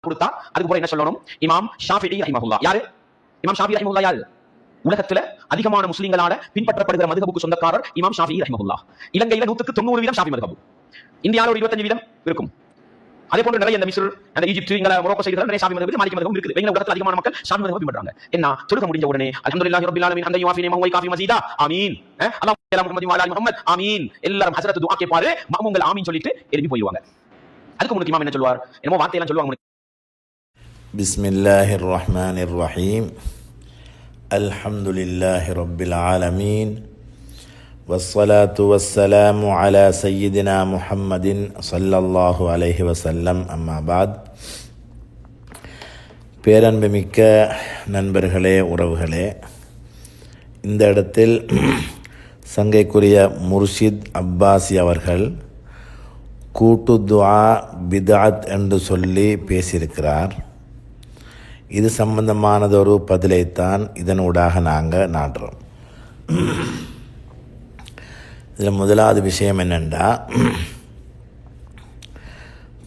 கொடுத்தா அதுக்கு போற என்ன சொல்லணும்? இமாம் ஷாஃபிஈ ரஹிமஹுல்லாஹ். யாரு இமாம் ஷாஃபிஈ ரஹிமஹுல்லாஹ்? யாரு? உலகத்துல அதிகமான முஸ்லிம்களால பின்பற்றப்படுகிற மதுஹபுக்கு சொந்தக்காரர் இமாம் ஷாஃபிஈ ரஹிமஹுல்லாஹ். இலங்கையில 190% ஷாஃபி மதுஹப், இந்தியாவில் ஒரு 25% இருக்கும். அதே போன்று நிறைய இந்த மிஸ்ர், அந்த ஈஜிப்ட், இங்க மொரோக்கோ சைடுல நிறைய ஷாஃபி மதுஹப், மாலிகி மதுஹப் இருக்குது. உலகத்துல அதிகமான மக்கள் ஷாஃபி மதுஹப் பின்பற்றாங்க. என்ன தொழுக முடிஞ்ச உடனே அல்ஹம்துலில்லாஹி ரப்பில் ஆலமீன் ஹம்தன் யுவாஃபி நிஅமஹு வ யுகாஃபி மஸீதா ஆமீன், அல்லாஹு ஸல்லல்லாஹு முஹம்மதி வ அலா முஹம்மத் ஆமீன், எல்லாரும் ஹஸரத் துஆ கேட்பாரு, மஅமூம்கள் ஆமீன் சொல்லிட்டு எழுப்பி போய்டுவாங்க. அதுக்கு முன்னாடி இமாம் என்ன சொல்வார்? என்னமோ வார்த்தையெல்லாம் சொல்லுவாங்க. பிஸ்மில்லாஹிர் ரஹ்மானிர் ரஹீம். அல்ஹம்துலில்லாஹி ரப்பில் ஆலமீன். வஸ்ஸலாத்து வஸ்ஸலாமு அலா சய்யிதினா முஹம்மதின் ஸல்லல்லாஹு அலைஹி வஸல்லம். அம்மா பாத். பேரன்புமிக்க நண்பர்களே, உறவுகளே, இந்த இடத்தில் சங்கைக்குரிய முர்ஷித் அப்பாசி அவர்கள் கூட்டு துஆ பித்அத் என்று சொல்லி பேசியிருக்கிறார். இது சம்பந்தமானதொரு பதிலைத்தான் இதனூடாக நாங்கள் நாடுறோம். இதில் முதலாவது விஷயம் என்னென்னா,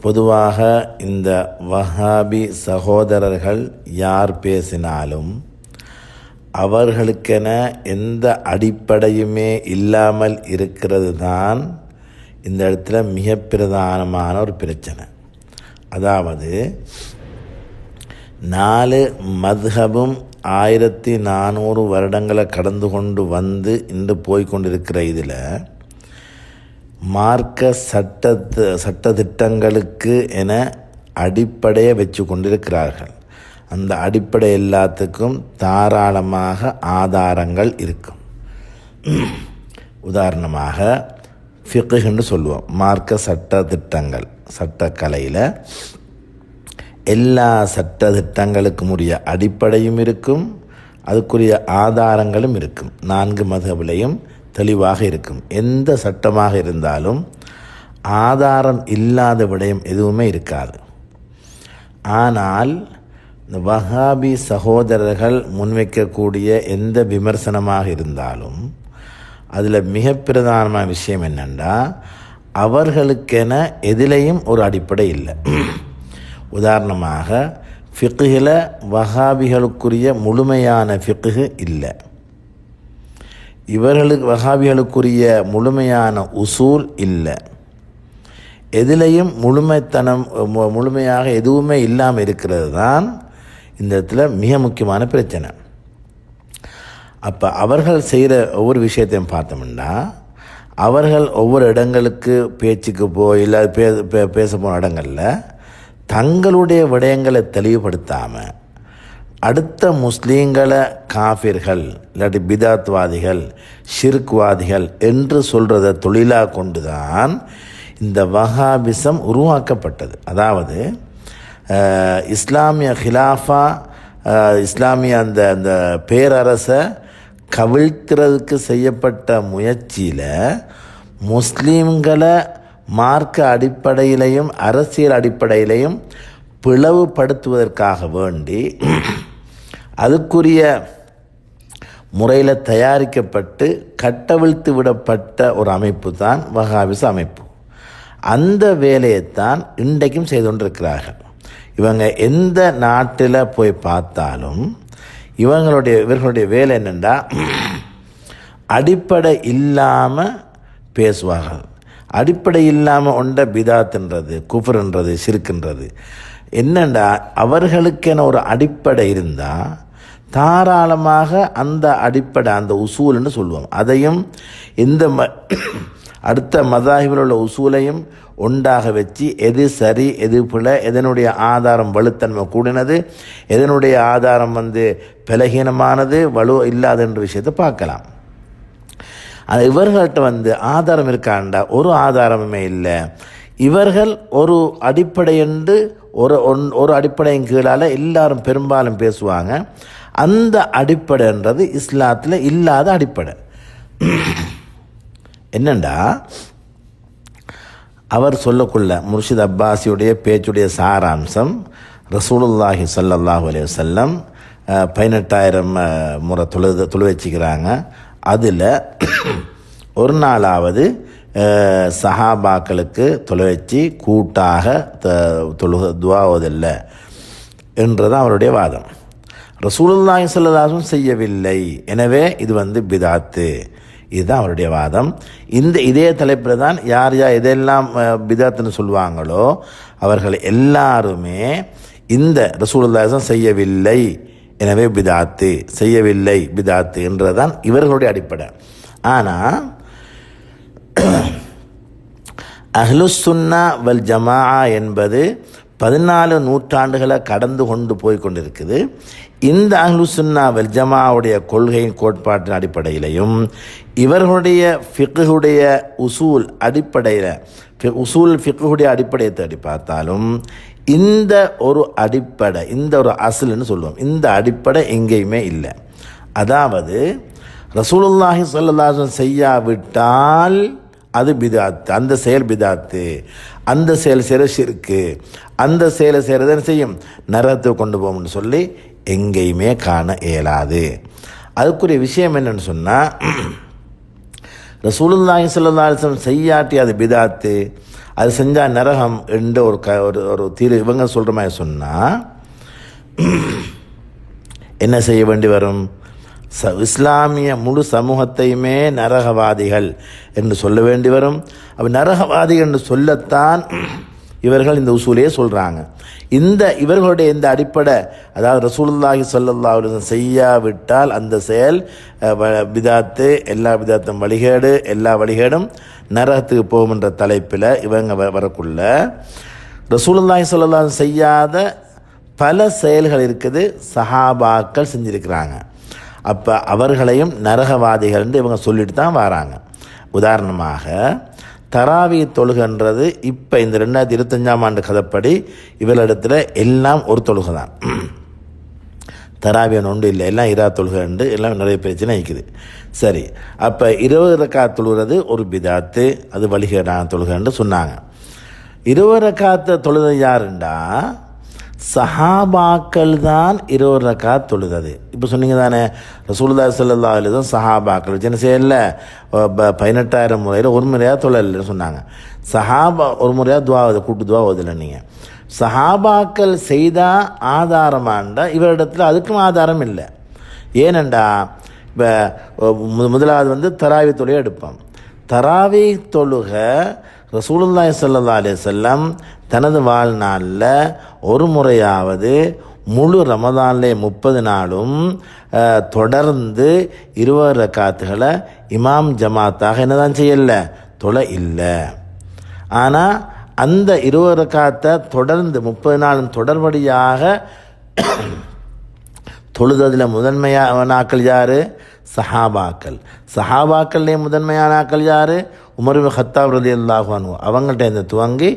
பொதுவாக இந்த வஹாபி சகோதரர்கள் யார் பேசினாலும் அவர்களுக்கென எந்த அடிப்படையுமே இல்லாமல் இருக்கிறது தான் இந்த இடத்துல மிக பிரதானமான ஒரு பிரச்சனை. அதாவது 4 மத்ஹபும் 1400 வருடங்களை கடந்து கொண்டு வந்து இன்று போய்கொண்டிருக்கிற இதில் மார்க்க சட்டத்திட்டங்களுக்கு என அடிப்படையை வச்சு கொண்டிருக்கிறார்கள். அந்த அடிப்படை எல்லாத்துக்கும் தாராளமாக ஆதாரங்கள் இருக்கும். உதாரணமாக ஃபிக்ஹ்ன்னு சொல்லுவோம். மார்க்க சட்டத்திட்டங்கள், சட்டக்கலையில் எல்லா சட்டத்திட்டங்களுக்கும் உரிய அடிப்படையும் இருக்கும், அதுக்குரிய ஆதாரங்களும் இருக்கும். 4 மதுஹபிலையும் தெளிவாக இருக்கும். எந்த சட்டமாக இருந்தாலும் ஆதாரம் இல்லாத விடயம் எதுவுமே இருக்காது. ஆனால் இந்த வஹாபி சகோதரர்கள் முன்வைக்கக்கூடிய எந்த விமர்சனமாக இருந்தாலும் அதில் மிக பிரதானமான விஷயம் என்னென்னா, அவர்களுக்கென எதிலையும் ஒரு அடிப்படை இல்லை. உதாரணமாக ஃபிக்ஹில் வஹாபிகளுக்குரிய முழுமையான ஃபிக்ஹ் இல்லை. வஹாபிகளுக்குரிய முழுமையான உசூல் இல்லை. எதிலையும் முழுமையாக எதுவுமே இல்லாமல் இருக்கிறது தான் இந்த இடத்துல மிக முக்கியமான பிரச்சனை. அப்போ அவர்கள் செய்கிற ஒவ்வொரு விஷயத்தையும் பார்த்தோம்னா, அவர்கள் ஒவ்வொரு இடங்களுக்கு பேச்சுக்கு போய் இல்லை பேச போன இடங்களில் தங்களுடைய விடயங்களை தெளிவுபடுத்தாமல் அடுத்த முஸ்லீம்களை காஃபிர்கள் இல்லாட்டி பிதாத்வாதிகள், ஷிர்க்வாதிகள் என்று சொல்கிறத தொழிலாக கொண்டு தான் இந்த வஹாபிசம் உருவாக்கப்பட்டது. அதாவது இஸ்லாமிய ஹிலாஃபா, இஸ்லாமிய அந்த பேரரசை கவிழ்க்கிறதுக்கு செய்யப்பட்ட முயற்சியில் முஸ்லீம்களை மார்க்க அடிப்படையிலையும் அரசியல் அடிப்படையிலையும் பிளவுபடுத்துவதற்காக வேண்டி அதுக்குரிய முறையில் தயாரிக்கப்பட்டு கட்டவிழ்த்து விடப்பட்ட ஒரு அமைப்பு தான் வஹாபிச அமைப்பு. அந்த வேலையைத்தான் இன்றைக்கும் செய்து கொண்டிருக்கிறார்கள். இவங்க எந்த நாட்டில் போய் பார்த்தாலும் இவர்களுடைய வேலை என்னென்னா, அடிப்படை இல்லாமல் பேசுவார்கள். அடிப்படை இல்லாமல் ஒன்றை பிதாத்துன்றது, குஃப்ருன்றது, ஷிர்க்குன்றது. என்னென்னா, அவர்களுக்கென ஒரு அடிப்படை இருந்தால் தாராளமாக அந்த அடிப்படை, அந்த உசூல்னு சொல்லுவோம், அதையும் இந்த அடுத்த மதாஹிபில் உள்ள உசூலையும் ஒன்றாக வச்சு எது சரி எது பிழை, எதனுடைய ஆதாரம் வலுத்தன்மை கூடினது, எதனுடைய ஆதாரம் பலகீனமானது, வலு இல்லாத என்ற விஷயத்தை பார்க்கலாம். அது இவர்கள்ட்ட ஆதாரம் இருக்காண்டா ஒரு ஆதாரமுமே இல்லை. இவர்கள் ஒரு அடிப்படை என்று ஒரு அடிப்படையின் கீழால் எல்லாரும் பெரும்பாலும் பேசுவாங்க. அந்த அடிப்படைன்றது இஸ்லாத்தில் இல்லாத அடிப்படை. என்னண்டா, அவர் சொல்லக்குள்ள முர்ஷித் அப்பாசியுடைய பேச்சுடைய சாராம்சம், ரசூலுல்லாஹி ஸல்லல்லாஹு அலைஹி வஸல்லம் 18,000 முறை தொழு வச்சுக்கிறாங்க. அதில் ஒரு நாளாவது சஹாபாக்களுக்கு தொலை வச்சு கூட்டாக துவா ஓதில்லை. என்றதான் அவருடைய வாதம். ரசூலுல்லாஹி ஸல்லல்லாஹு அலைஹி வஸல்லம் செய்யவில்லை, எனவே இது பிதாத்து. இதுதான் அவருடைய வாதம். இதே தலைப்பில் தான் யார் எதெல்லாம் பிதாத்துன்னு சொல்லுவாங்களோ அவர்கள் எல்லாருமே இந்த ரசூலுல்லாஹி செய்யவில்லை எனவே பிதாத்து, செய்யவில்லை பிதாத்து என்றதான் இவர்களுடைய அடிப்படை. ஆனால் அஹ்லுஸ் சுன்னா வல் ஜமாஆ என்பது 14 நூற்றாண்டுகளை கடந்து கொண்டு போய் கொண்டிருக்குது. இந்த அஹ்லுஸ் சுன்னா வல் ஜமாவுடைய கொள்கையின் கோட்பாட்டின் அடிப்படையிலையும் இவர்களுடைய ஃபிக்ஹுடைய உசூல் அடிப்படையில் ஃபிக்ஹுடைய அடிப்படையை தேடி பார்த்தாலும் இந்த ஒரு அடிப்படை, இந்த ஒரு அஸ்ல்னு சொல்லுவோம், இந்த அடிப்படை எங்கேயுமே இல்லை. அதாவது ரசூலுல்லாஹி ஸல்லல்லாஹு அலைஹி வஸல்லம் செய்யாவிட்டால் அது பிதாத்து, அந்த செயல் பிதாத்து, அந்த செயல் செய்கிற ஷிர்க்கு, அந்த செயலை செய்கிறது என்ன செய்யும், நரகத்தை கொண்டு போகும்னு சொல்லி எங்கேயுமே காண இயலாது. அதுக்குரிய விஷயம் என்னன்னு சொன்னால், ரசூலுல்லாஹி ஸல்லல்லாஹு அலைஹி வஸல்லம் செய்யாட்டி அது பிதாத்து, அது செஞ்சால் நரகம் என்று ஒரு தீர்வு இவங்க சொல்கிற மாதிரி சொன்னால் என்ன செய்ய வேண்டி வரும்? இஸ்லாமிய முழு சமூகத்தையுமே நரகவாதிகள் என்று சொல்ல வேண்டி வரும். அப்போ நரகவாதிகள் என்று சொல்லத்தான் இவர்கள் இந்த உசூலையே சொல்கிறாங்க. இவர்களுடைய இந்த அடிப்படை, அதாவது ரசூலுல்லாஹி ஸல்லல்லாஹு அலைஹி வஸல்லம் செய்யாவிட்டால் அந்த செயல் பிதாத்து, எல்லா பிதாத்தும் வழிகேடு, எல்லா வழிகேடும் நரகத்துக்கு போகும் என்ற தலைப்பில் இவங்க வரக்குள்ள ரசூலுல்லாஹி ஸல்லல்லாஹு அலைஹி வஸல்லம் செய்யாத பல செயல்கள் இருக்குது, சஹாபாக்கள் செஞ்சுருக்கிறாங்க. அப்போ அவர்களையும் நரகவாதிகள் என்று இவங்க சொல்லிட்டு தான் வராங்க. உதாரணமாக தராவி தொழுகன்றது இப்போ இந்த 2025ஆம் ஆண்டு கதைப்படி இவரிடத்தில் எல்லாம் ஒரு தொழுகை தான். தராவியன் ஒன்று இல்லை, எல்லாம் இரா தொழுகண்டு எல்லாம் நிறைய பிரச்சனை இருக்குது. சரி, அப்போ 20 ரக்காத் தொழுகிறது ஒரு பிதாத்து, அது வழிகேடான தொழுகன்னு சொன்னாங்க. 20 ரக்காத்து தொழுது யாருண்டா சஹாபாக்கள் தான் 20 ரக்காத் தொழுதது. இப்போ சொன்னீங்க தானே, ரசூலுல்லாஹி ஸல்லல்லாஹு அலைஹி வஸல்லம் சஹாபாக்கள் சின்ன செய்யல 18,000 முறையில் ஒரு முறையாக தொழலன்னு சொன்னாங்க. சஹாபா ஒரு முறையாக கூட்டு துவா ஓதலை. நீங்கள் சஹாபாக்கள் செய்தால் ஆதாரமாண்டா இவரிடத்தில் அதுக்கும் ஆதாரம் இல்லை. ஏனண்டா இப்போ முதலாவது தராவி தொழுகை எடுப்போம். தராவி தொழுக ரசூலுல்லாஹி ஸல்லல்லாஹு அலைஹி வஸல்லம் தனது வாழ்நாளில் ஒரு முறையாவது முழு ரமதான்லே 30 நாளும் தொடர்ந்து 20 ரக்காத்துகளை இமாம் ஜமாத்தாக என்னதான் செய்யலை, தொலை இல்லை. ஆனால் அந்த 20 ரக்காத்தை தொடர்ந்து 30 நாளும் தொடர்படியாக தொழுததில் முதன்மையான ஆக்கள் யார்? சஹாபாக்கள். சஹாபாக்கள்லே முதன்மையான ஆக்கள் யார்? உமர் இப்னு கத்தாப் ரலியல்லாஹு அன்ஹு. அவங்கள்ட்ட இந்த துவங்கி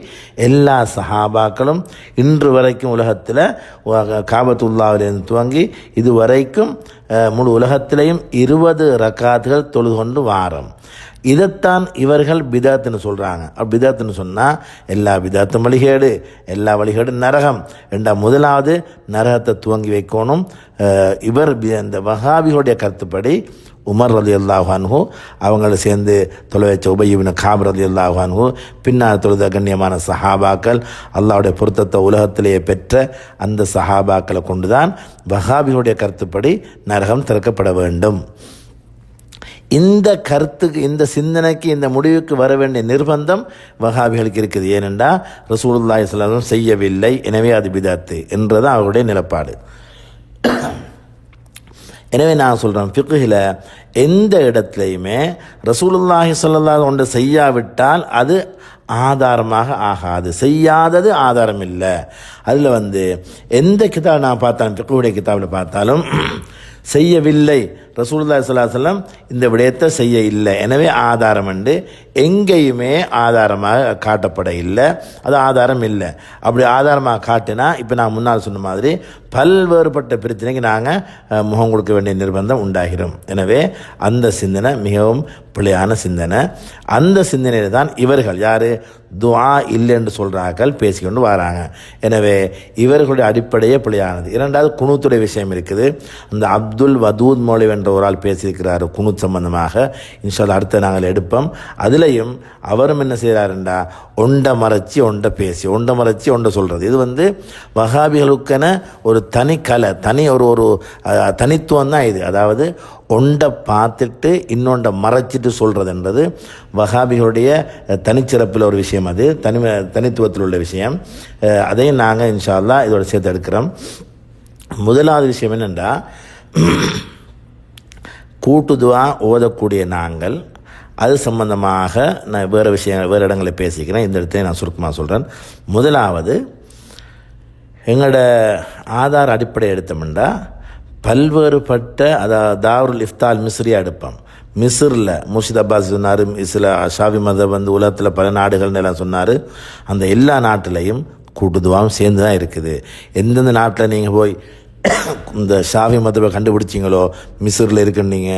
எல்லா சஹாபாக்களும் இன்று வரைக்கும் உலகத்தில் காபத்துல்லாவிலேருந்து துவங்கி இது வரைக்கும் முழு உலகத்திலையும் 20 ரக்காத்துகள் தொழுது கொண்டு வாரம். இதைத்தான் இவர்கள் பிதாத்துன்னு சொல்கிறாங்க. பிதாத்துன்னு சொன்னால் எல்லா பிதாத்தும் வழிகேடு, எல்லா வழிகேடும் நரகம். முதலாவது நரகத்தை துவங்கி வைக்கணும். இவர் இந்த வஹாபிகளுடைய கருத்துப்படி உமர் ரலியல்லாஹு அன்ஹு அவங்கள சேர்ந்து தொலை வச்ச உபய் இப்னு கஅப் ரலியல்லாஹு அன்ஹு, பின்னால் தொழுத கண்ணியமான சஹாபாக்கள், அல்லாஹ்வுடைய பொருத்தத்தை உலகத்திலேயே பெற்ற அந்த சஹாபாக்களை கொண்டு தான் வஹாபிகளுடைய கருத்துப்படி நரகம் திறக்கப்பட வேண்டும். இந்த கருத்துக்கு, இந்த சிந்தனைக்கு, இந்த முடிவுக்கு வர வேண்டிய நிர்பந்தம் வஹாபிகளுக்கு இருக்குது. ஏனென்றால் ரசூலுல்லாஹி ஸல்லல்லாஹு அலைஹி வஸல்லம் செய்யவில்லை, எனவே அது பிதாத்து என்றதான் அவருடைய நிலப்பாடு. எனவே நான் சொல்கிறேன், ஃபிக்ஹில் எந்த இடத்துலையுமே ரசூலுல்லாஹி ஸல்லல்லாஹு அலைஹி வஸல்லம் செய்யாவிட்டால் அது ஆதாரமாக ஆகாது. செய்யாதது ஆதாரம் இல்லை. அதில் எந்த கிதாப் நான் பார்த்தாலும், ஃபிக்ஹுடைய கிதாபில் பார்த்தாலும் செய்யவில்லை, ரசூலுல்லாஹி ஸல்லல்லாஹு அலைஹி வஸல்லம் இந்த விடயத்தை செய்ய இல்லை, எனவே ஆதாரம் என்று எங்கேயுமே ஆதாரமாக காட்டப்பட இல்லை. அது ஆதாரம் இல்லை. அப்படி ஆதாரமாக காட்டினா இப்போ நான் முன்னால் சொன்ன மாதிரி பல்வேறுபட்ட பிரச்சனைக்கு நாங்கள் முகம் கொடுக்க வேண்டிய நிர்பந்தம் உண்டாகிறோம். எனவே அந்த சிந்தனை மிகவும் பிழையான சிந்தனை. அந்த சிந்தனையில் தான் இவர்கள் யார் துஆ இல்லை என்று சொல்கிறார்கள், பேசிக்கொண்டு வராங்க. எனவே இவர்களுடைய அடிப்படையே பிழையானது. இரண்டாவது குனூத்துடைய விஷயம் இருக்குது. அந்த அப்துல் வதூத் மௌலவி என்ற ஒரு ஆள் பேசியிருக்கிறார் குனுத் சம்பந்தமாக. இன்ஷா அல்லாஹ் அடுத்த நாங்கள் எடுப்போம். அதுலேயும் அவரும் என்ன செய்கிறாருண்டா ஒண்டை மறைச்சி ஒண்டை பேசி ஒண்டை மறைச்சி ஒண்டை சொல்கிறது. இது வஹாபிகளுக்கென ஒரு தனி கலை, ஒரு தனித்துவம் தான் இது. அதாவது ஒண்டை பார்த்துட்டு இன்னொண்டை மறைச்சிட்டு சொல்கிறதுன்றது வஹாபிகளுடைய தனிச்சிறப்பில் ஒரு விஷயம். அது தனித்துவத்தில் உள்ள விஷயம். அதையும் நாங்கள் இன்ஷா அல்லாஹ் இதோட சேர்த்து எடுக்கிறோம். முதலாவது விஷயம் என்னென்னா, கூட்டு துஆ ஓதக்கூடிய நாங்கள் அது சம்பந்தமாக நான் வேறு இடங்களை பேசிக்கிறேன். இந்த இடத்துல நான் சுருக்கமாக சொல்கிறேன். முதலாவது, எங்களோட ஆதார் அடிப்படை எடுத்தோம்னா பல்வேறுபட்ட தாருல் இஃப்தால் மிஸ்ரியாக எடுப்போம். மிஸ்ரில் முர்ஷித் அப்பாஸ் சொன்னார், ஷாஃபி மதம் உலகத்தில் பல நாடுகள்னு எல்லாம் சொன்னார். அந்த எல்லா நாட்டிலையும் கூட்டுதுவாவும் சேர்ந்து தான் இருக்குது. எந்தெந்த நாட்டில் நீங்கள் போய் இந்த ஷாஃபி மதவை கண்டுபிடிச்சிங்களோ, மிஸ்ரில் இருக்குன்னீங்க,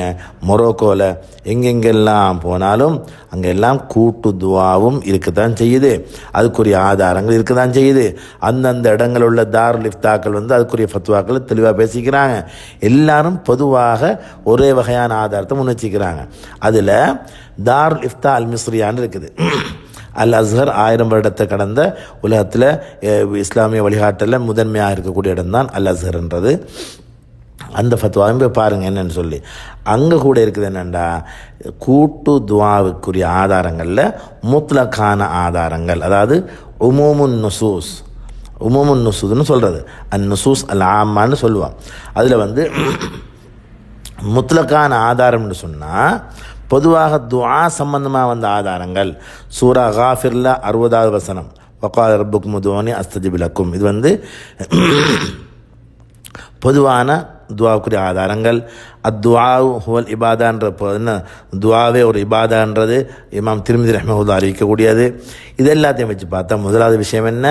மொரோக்கோவில் எங்கெங்கெல்லாம் போனாலும் அங்கெல்லாம் கூட்டு துவாவும் இருக்கத்தான் செய்யுது. அதுக்குரிய ஆதாரங்கள் இருக்கத்தான் செய்யுது. அந்தந்த இடங்கள் உள்ள தாருல் இஃப்தாக்கள் அதுக்குரிய ஃபத்வாக்கள் தெளிவாக பேசிக்கிறாங்க. எல்லாரும் பொதுவாக ஒரே வகையான ஆதாரத்தை முன்னெச்சிக்கிறாங்க. அதில் தாருல் இஃப்தா அல் மிஸ்ரியான்னு இருக்குது. அல் அஸ்ஹர் 1000 வருடத்தை கடந்த உலகத்தில் இஸ்லாமிய வழிகாட்டலில் முதன்மையாக இருக்கக்கூடிய இடம்தான் அல் அஸ்ஹர்ன்றது. அந்த ஃபத்வாவும் போய் பாருங்கள் என்னென்னு சொல்லி. அங்கே கூட இருக்குது என்னென்னா, கூட்டு துவாவுக்குரிய ஆதாரங்களில் முத்லக்கான ஆதாரங்கள், அதாவது உமூமுன் நுசூஸ்னு சொல்கிறது. நுசூஸ் அல் ஆமான்னு சொல்லுவான். அதில் முத்லக்கான ஆதாரம்னு சொன்னால் பொதுவாக துஆ சம்பந்தமாக வந்த ஆதாரங்கள். சூரா காஃபிரில் 60வது வசனம், வகால ரப்புக்கும் உதுஊனி அஸ்தஜிப் லக்கும். இது பொதுவான துஆவுக்குரிய ஆதாரங்கள். அத்துஆஉ ஹுவல் இபாதான்ற துஆவே ஒரு இபாதான்றது இமாம் திர்மிதி ரஹ்மத்துல்லாஹி அறிவிக்கக்கூடியது. இது எல்லாத்தையும் வச்சு பார்த்தா முதலாவது விஷயம் என்ன,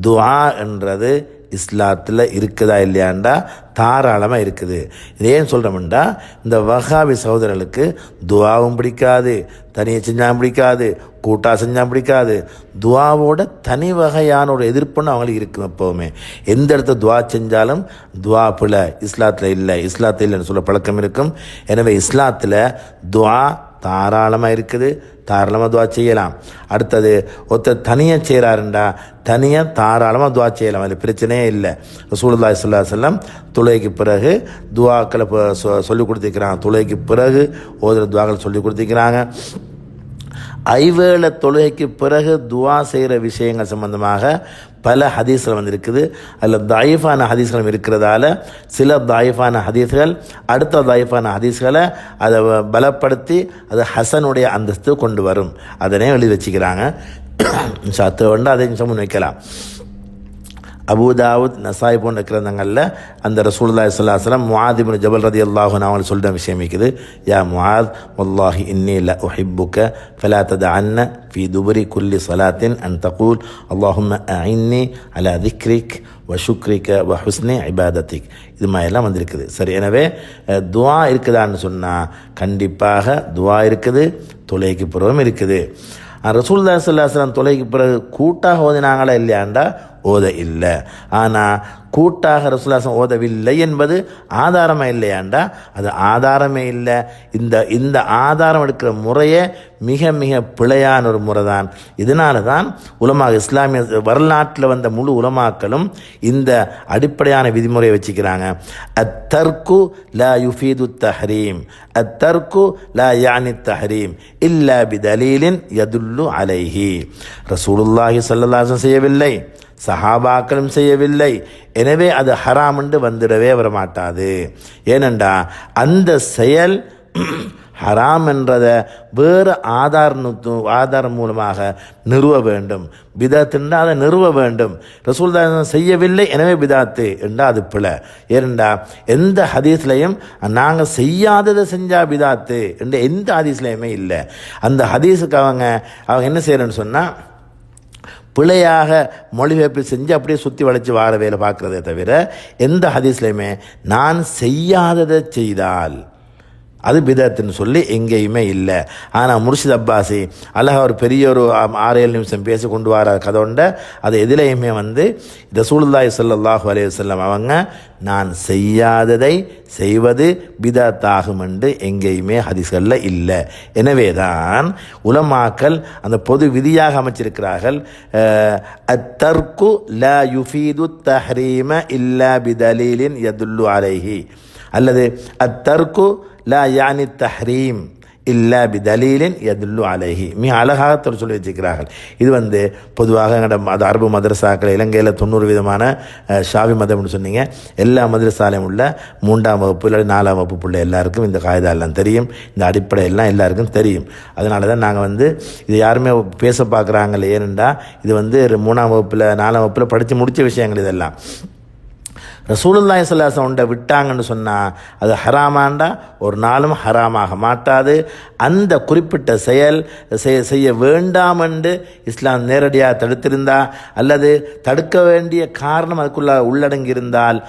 துஆ என்றது இஸ்லாத்தில் இருக்குதா இல்லையாண்டா தாராளமாக இருக்குது. இது ஏன் சொல்கிறோம்டா, இந்த வஹாபி சகோதரர்களுக்கு துஆவும் பிடிக்காது, தனியை செஞ்சால் பிடிக்காது, கூட்டாக செஞ்சால் பிடிக்காது. துஆவோட தனி வகையான ஒரு எதிர்ப்புன்னு அவங்களுக்கு இருக்கும். எப்போவுமே எந்த இடத்துல துஆ செஞ்சாலும் துஆ பிழை, இஸ்லாத்தில் இல்லைன்னு சொல்ல பழக்கம் இருக்கும். எனவே இஸ்லாத்தில் துஆ தாராளமாக இருக்குது, தாராளமாக துஆ செய்யலாம். அடுத்தது, ஒருத்தர் தனியாக செய்கிறாருண்டா தனியாக தாராளமாக துஆ செய்யலாம், அதில் பிரச்சனையே இல்லை. ரசூலுல்லாஹி ஸல்லல்லாஹு அலைஹி வஸல்லம் தொழுகைக்கு பிறகு துஆக்களை சொல்லிக் கொடுத்துருக்கிறாங்க. தொழுகைக்கு பிறகு ஓதுற துஆக்களை சொல்லிக் கொடுத்துருக்கிறாங்க. ஐவேளை தொழுகைக்கு பிறகு துஆ செய்கிற விஷயங்கள் சம்பந்தமாக பல ஹதீஸ்கள் இருக்குது. அதில் தாயிஃபான ஹதீஸ்களும் இருக்கிறதால சில தாயிஃபான ஹதீஸ்கள் அடுத்த தாயிஃபான ஹதீஸ்களை அதை பலப்படுத்தி அது ஹசனுடைய அந்தஸ்து கொண்டு வரும். அதனே எழுதி வச்சுக்கிறாங்க. சத்து வேண்டாம், அதை முன் வைக்கலாம். அபூ தாவூத், நசாய் போன்ற கிரந்தங்களில் அந்த ரசூலுல்லாஹி ஸல்லல்லாஹு அலைஹி வஸல்லம் முஆத் இப்னு ஜபல் ரலியல்லாஹு அன்ஹு அவங்க சொல்கிற விஷயம் இருக்குது. யா முஆத், வல்லாஹி இன்னி ல உஹிப்புக ஃபலா ததஅன்ன ஃபீ துபுரி குல்லி ஸலாத்தின் அன் தகூல் அல்லாஹும்ம அஇன்னி அலா திக்ரிக் வ ஷுக்ரிக வ ஹுஸ்னி இபாதத்திக். இது மாதிரிலாம் வந்திருக்குது. சரி, எனவே துஆ இருக்குதான்னு சொன்னால் கண்டிப்பாக துஆ இருக்குது, தொழுகைக்கு பிறகும் இருக்குது. ரசூலுல்லாஹி ஸல்லல்லாஹு அலைஹி வஸல்லம் தொழுகைக்கு பிறகு கூட்டாக ஓதினாங்களா இல்லையாண்டா ஓத இல்லை. ஆனால் கூட்டாக ரசூலுல்லாஹி ஓதவில்லை என்பது ஆதாரமாக இல்லையாண்டா அது ஆதாரமே இல்லை. இந்த ஆதாரம் எடுக்கிற முறையே மிக மிக பிழையான ஒரு முறை தான். இதனால தான் இஸ்லாமிய வரலாற்றில் வந்த முழு உலமாக்களும் இந்த அடிப்படையான விதிமுறையை வச்சுக்கிறாங்க. அத்தர்கு லா யுஃபீது தஹ்ரீம், அத்தர்கு லா யானி தஹ்ரீம் இல்லா பிதலீலின் யதுல்லு அலைஹி. ரசூலுல்லாஹி ஸல்லல்லாஹு அலைஹி வஸல்லம் செய்யவில்லை, சஹாபாக்களும் செய்யவில்லை, எனவே அது ஹராம் என்று வந்துடவே வரமாட்டாது. ஏனென்றா அந்த செயல் ஹராம் என்றதை வேறு ஆதாரம் மூலமாக நிறுவ வேண்டும். பிதாத் என்றால் அதை நிறுவ வேண்டும். ரசூலுல்லாஹி செய்யவில்லை எனவே பிதாத்து என்றால் அது பிழை. ஏனென்றா எந்த ஹதீஸ்லையும் நாங்கள் செய்யாததை செஞ்சால் பிதாத்து என்று எந்த ஹதீஸ்லையுமே இல்லை. அந்த ஹதீஸுக்கு அவங்க என்ன செய்யறேன்னு சொன்னால் பிழையாக மொழிபெயர்ப்பு செஞ்சு அப்படியே சுற்றி வளைச்சி வாழ வேலை பார்க்குறதே தவிர எந்த ஹதீஸ்லையுமே நான் செய்யாததை செய்தால் அது பிதத்துன்னு சொல்லி எங்கேயுமே இல்லை. ஆனால் முர்ஷித் அப்பாசி அழகாக ஒரு பெரிய ஒரு 6-7 நிமிஷம் பேசி கொண்டு வர கதை உண்ட அது எதிலையுமே ரசூலுல்லாஹி ஸல்லல்லாஹு அலைஹி வஸல்லம் அவங்க நான் செய்யாததை செய்வது பிதத்தாகும் என்று எங்கேயுமே ஹதீஸ்களில் இல்லை. எனவே தான் உலமாக்கள் அந்த பொது விதியாக அமைச்சிருக்கிறார்கள், அத்தர்கு லா யுஃபீது தஹ்ரீம இல்லா பிதலீலின் யதுல்லு அலைஹி, அல்லது அத்தர்கு லா யானி தஹ்ரீம் இல்லா பிதலீலின் யதுல்லு அலைஹி. மிக அழகாக சொல்லி வச்சுக்கிறார்கள். இது பொதுவாக அது அரபு மதரசாக்கள் இலங்கையில் 90 விதமான ஷாவி மதம்னு சொன்னீங்க. எல்லா மதரசாலையும் உள்ள 3ஆம் வகுப்பு இல்லை 4ஆம் வகுப்பு பிள்ளை எல்லாருக்கும் இந்த காய்தா எல்லாம் தெரியும், இந்த அடிப்படை எல்லாம் எல்லாருக்கும் தெரியும். அதனால தான் நாங்கள் இது யாருமே பேச பார்க்குறாங்களே, ஏனென்றா இது 3ஆம் வகுப்பில் 4ஆம் வகுப்பில் படித்து முடித்த விஷயங்கள். இதெல்லாம் ரசூலுல்லாஹி ஸல்லல்லாஹு அலைஹி வஸல்லம் விட்டாங்கன்னு சொன்னால் அது ஹராமாண்டா ஒரு நாளும் ஹராமாக மாட்டாது. அந்த குறிப்பிட்ட செயல் செய்ய வேண்டாம் என்று இஸ்லாம் நேரடியாக தடுத்திருந்தா அல்லது தடுக்க வேண்டிய காரணம் அதுக்குள்ள உள்ளடங்கியிருந்தால்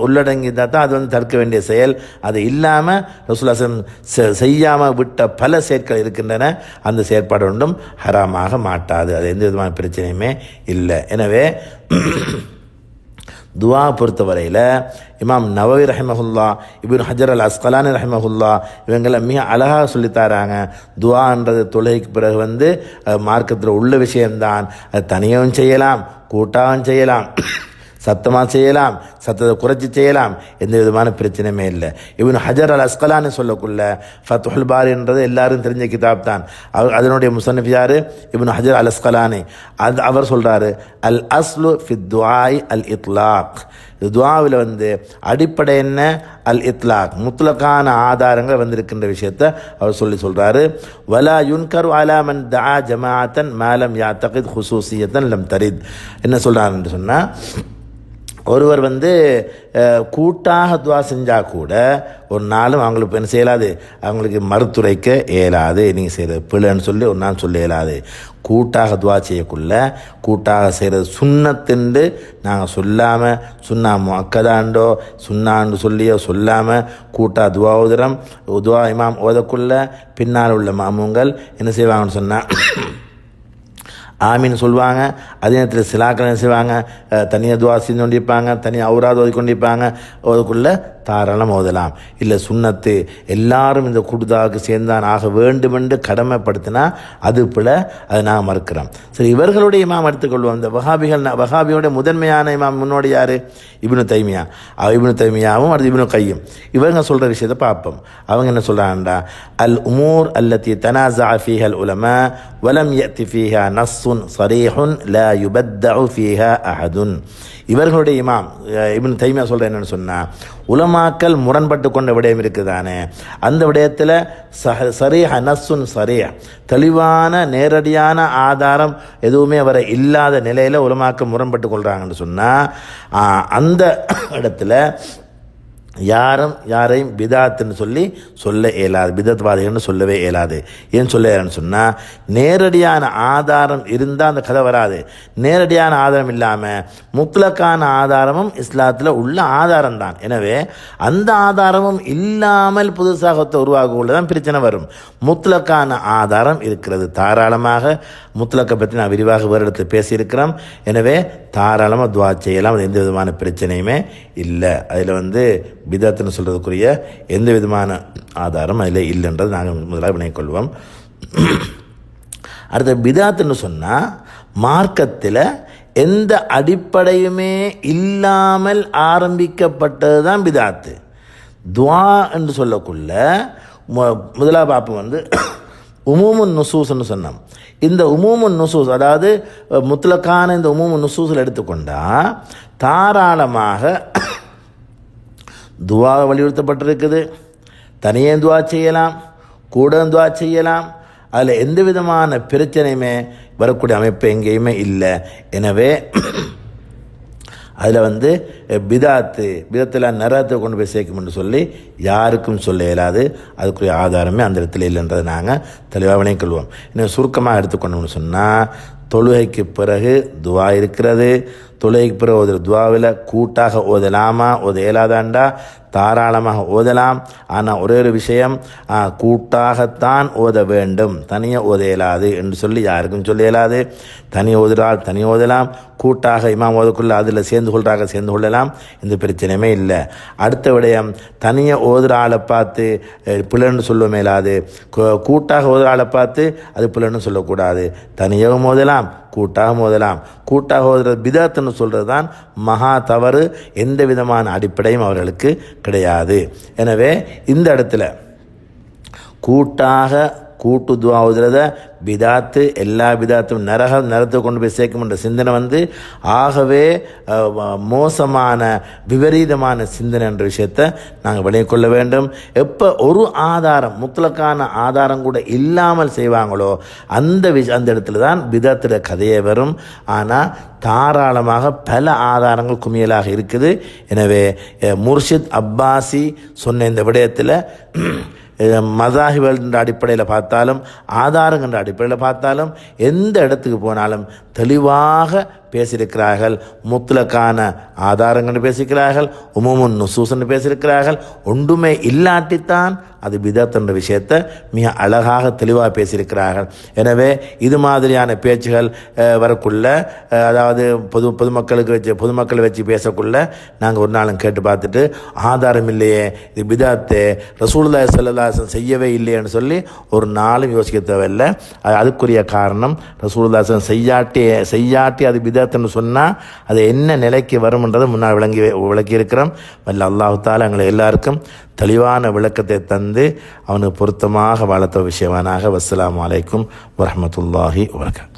உள்ளடங்கியிருந்தால் தான் அது தடுக்க வேண்டிய செயல். அது இல்லாமல் ரசூலுல்லாஹி ஸல்லல்லாஹு அலைஹி வஸல்லம் செய்யாமல் விட்ட பல செயற்கள் இருக்கின்றன. அந்த செயற்பாடு ஒன்றும் ஹராமாக மாட்டாது. அது எந்த விதமான பிரச்சனையுமே இல்லை. எனவே துவா பொறுத்தவரையில் இமாம் நவவி ரஹிமஹுல்லா, இப்னு ஹஜர் அல் அஸ்கலானி ரஹிமஹுல்லா இவங்கெல்லாம் மிக அழகாக சொல்லித்தாராங்க. துவான்றது தொழுகைக்கு பிறகு மார்க்கத்தில் உள்ள விஷயம்தான். அது தனியாகவும் செய்யலாம், கூட்டாகவும் செய்யலாம், சத்தமாக செய்யலாம், சத்தத்தை குறைச்சி செய்யலாம், எந்த விதமான பிரச்சனையுமே இல்லை. இப்னு ஹஜர் அல் அஸ்கலானி சொல்லக்குள்ள ஃபத்ஹுல் பாரின்றது எல்லாரும் தெரிஞ்ச கிதாப் தான். அதனுடைய முஸன்னிஃப் யார்? இப்னு ஹஜர் அல் அஸ்கலானி. அவர் சொல்கிறாரு, அல் அஸ்லு ஃபித் துஆஇ அல் இத்லாக். துஆவில் அடிப்படை என்ன? அல் இத்லாக், முத்லக்கான ஆதாரங்கள் வந்திருக்கின்ற விஷயத்தை அவர் சொல்கிறாரு. வலா யுன்கரு அலா மன் தஆ ஜமாஅத்தன் மா லம் யஅதகித் ஹுசூசியத்தன் லம் தரித். என்ன சொல்கிறாருன்னு சொன்னால், ஒருவர் கூட்டாக துவா செஞ்சால் கூட ஒரு நாளும் அவங்களுக்கு என்ன செய்யலாது, அவங்களுக்கு மறுத்துரைக்க இயலாது. நீங்கள் செய்கிறது பிள்ளைன்னு சொல்லி ஒரு நாள் சொல்ல இயலாது. கூட்டாக துவா செய்யக்குள்ள கூட்டாக செய்கிறது சுன்னத்துண்டு நாங்கள் சொல்லாமல், சுன்னா முஅக்கதாண்டோ சுன்னான்னு சொல்லியோ சொல்லாமல் கூட்டாக துவா ஓதுறோம். துவா இமாம் ஓதக்குள்ள பின்னால் உள்ள மாமுங்கள் என்ன செய்வாங்கன்னு சொன்னால் ஆமீன் சொல்லுவாங்க. அதே நேரத்தில் சிலாக்கள் என்ன செய்வாங்க, தனியாக துவா செஞ்சு கொண்டிருப்பாங்க, தனியாக அவுராது ஓதி கொண்டிருப்பாங்க. ஓதுக்குள்ளே தாராளம் ஓதலாம். இல்லை சுன்னத்து எல்லாரும் இந்த கூடுதாவுக்கு சேர்ந்தான் ஆக வேண்டுமென்று கடமைப்படுத்தினா அது போல அதை நாங்கள் மறுக்கிறோம். சரி, இவர்களுடைய இமாம் எடுத்துக்கொள்வோம். இந்த வஹாபியோடைய முதன்மையான இமாம் முன்னோடி யார்? இப்னு தைமியா. இப்னு தைமியாவும் அடுத்து இப்னு கையும். இவங்க சொல்கிற விஷயத்தை பார்ப்போம். அவங்க என்ன சொல்கிறாங்கடா, அல் உமூர் அல்லத்தி தனாஸஅ ஃபீஹா அல் உலமா வலம் யஅதி ஃபீஹா நஸ்ஸுன் ஸரீஹுன் லா யுபத்தஉ ஃபீஹா அஹதுன். இவர்களுடைய இமாம் இப்னு தைமியா சொல்கிற என்னென்னு சொன்னால், உலமாக்கள் முரண்பட்டு கொண்ட விடயம் இருக்குதானே, அந்த விடயத்தில் சரீஹ நஸ்ஸுன் சரீஹ், தெளிவான நேரடியான ஆதாரம் எதுவுமே வர இல்லாத நிலையில் உலமாக்கள் முரண்பட்டு கொள்கிறாங்கன்னு சொன்னால், அந்த இடத்துல யாரையும் பிதாத்துன்னு சொல்ல இயலாது, பிதத்வாதிகள்னு சொல்லவே இயலாது. ஏன் சொல்ல இயலாதுன்னு சொன்னால், நேரடியான ஆதாரம் இருந்தால் அந்த கதை வராது. நேரடியான ஆதாரம் இல்லாமல் முத்லக்கான ஆதாரமும் இஸ்லாத்தில் உள்ள ஆதாரம் தான். எனவே அந்த ஆதாரமும் இல்லாமல் புதுசாக உருவாகக்குள்ளதான் பிரச்சனை வரும். முத்லக்கான ஆதாரம் இருக்கிறது தாராளமாக. முத்லக்கை பற்றி நான் விரிவாக வேறு இடத்துல பேசியிருக்கிறோம். எனவே தாராளமாக துவா செய்யலாம், அது எந்த விதமான பிரச்சனையுமே இல்லை. அதில் பிதத்துன்னு சொல்கிறதுக்குரிய எந்த விதமான ஆதாரம் அதில் இல்லைன்றது நாங்கள் முதலாக வினைக்கொள்வோம். அடுத்த பிதாத்துன்னு சொன்னால், மார்க்கத்தில் எந்த அடிப்படையுமே இல்லாமல் ஆரம்பிக்கப்பட்டது தான் பிதாத்து. துவா என்று சொல்லக்குள்ள முதலாக பார்ப்போம் உமூமுன் நுசூஸ்ன்னு சொன்னோம். இந்த உமூமுன் நுசூஸ், அதாவது முத்லக்கான இந்த உமூமுன் நுசூஸில் எடுத்துக்கொண்டால் தாராளமாக துவா வலியுறுத்தப்பட்டிருக்குது. தனியே துவா செய்யலாம், கூட துவா செய்யலாம். அதில் எந்த விதமான பிரச்சனையுமே வரக்கூடிய அமைப்பு எங்கேயுமே இல்லை. எனவே அதில் பிதத்தில் நரகத்தை கொண்டு போய் சேர்க்கும்னு சொல்லி யாருக்கும் சொல்ல இயலாது. அதுக்குரிய ஆதாரமே அந்த இடத்துல இல்லைன்றதை நாங்கள் தெளிவாக வினைக்கொள்வோம். இன்னும் சுருக்கமாக எடுத்துக்கொண்டோம்னு சொன்னால், தொழுகைக்கு பிறகு துவா இருக்கிறது, தொழுகைக்கு பிறகு ஓதுற துவாவில் கூட்டாக ஓதலாமா ஓத இயலாதாண்டா தாராளமாக ஓதலாம். ஆனால் ஒரே ஒரு விஷயம், கூட்டாகத்தான் ஓத வேண்டும், தனியாக ஓத இயலாது என்று சொல்லி யாருக்கும் சொல்ல இயலாது. தனி ஓதுறால் தனி ஓதலாம், கூட்டாக இமாம் ஓதக்குள்ள அதில் சேர்ந்து கொள்ளலாம், இந்த பிரச்சனையுமே இல்லை. அடுத்த விடயம், தனியாக ஓதுற ஆளை பார்த்து பிள்ளைன்னு சொல்ல மேலாது, கூட்டாக ஓதுற ஆளை பார்த்து அது பிள்ளைன்னு சொல்லக்கூடாது. தனியாகவும் ஓதலாம், கூட்டாக ஓதலாம். கூட்டாக ஓதுறது பிதாத்துன்னு சொல்கிறது தான் மகா தவறு. எந்த விதமான அடிப்படையும் அவர்களுக்கு கிடையாது. எனவே இந்த இடத்துல கூட்டு துவா ஓதுறத பிதாத்து, எல்லா பிதாத்தும் நரத்தை கொண்டு போய் சேர்க்கும்ன்ற சிந்தனை ஆகவே மோசமான விபரீதமான சிந்தனை என்ற விஷயத்தை நாங்கள் விளங்கிக்கொள்ள வேண்டும். எப்போ ஒரு ஆதாரம், முத்தலக்கான ஆதாரம் கூட இல்லாமல் செய்வாங்களோ அந்த இடத்துல தான் பிதாத்துடைய கதையே வரும். ஆனால் தாராளமாக பல ஆதாரங்கள் குமியலாக இருக்குது. எனவே முர்ஷித் அப்பாசி சொன்ன இந்த விடயத்தில் மதாஹிபல் என்ற அடிப்படையில் பார்த்தாலும், ஆதாரங்கிற அடிப்படையில் பார்த்தாலும், எந்த இடத்துக்கு போனாலும் தெளிவாக பேசியிருக்கிறார்கள். முத்லக்கான ஆதாரங்கள் பேசியிருக்கிறார்கள், உமுமுன் நுசூஸ்ன்னு பேசியிருக்கிறார்கள். ஒன்றுமே இல்லாட்டித்தான் அது பிதத் என்ற விஷயத்தை மிக அழகாக தெளிவாக பேசியிருக்கிறார்கள். எனவே இது மாதிரியான பேச்சுகள் வரக்குள்ள, அதாவது பொதுமக்களை வச்சு பேசக்குள்ள நாங்கள் ஒரு நாளும் கேட்டு பார்த்துட்டு, ஆதாரம் இல்லையே, இது பிதத்தே, ரசூலுல்லாஹி ஸல்லல்லாஹு அலைஹி வஸல்லம் செய்யவே இல்லைன்னு சொல்லி ஒரு நாளும் யோசிக்க தேவையில்லை. அதுக்குரிய காரணம், ரசூலுல்லாஹி ஸல்லல்லாஹு அலைஹி வஸல்லம் செய்யாட்டி அது பிதத்துன்னு சொன்னால் அது என்ன நிலைக்கு வரும்ன்றதை முன்னால் விளக்கி இருக்கிறோம். வல்ல அல்லாஹ் தஆலா எங்களை எல்லாருக்கும் தெளிவான விளக்கத்தை தந்து அவனுக்கு பொருத்தமாக வளர்த்த விஷயமானாக. வஸ்ஸலாமு அலைக்கும் வரஹ்மத்துல்லாஹி வபரகாத்துஹு.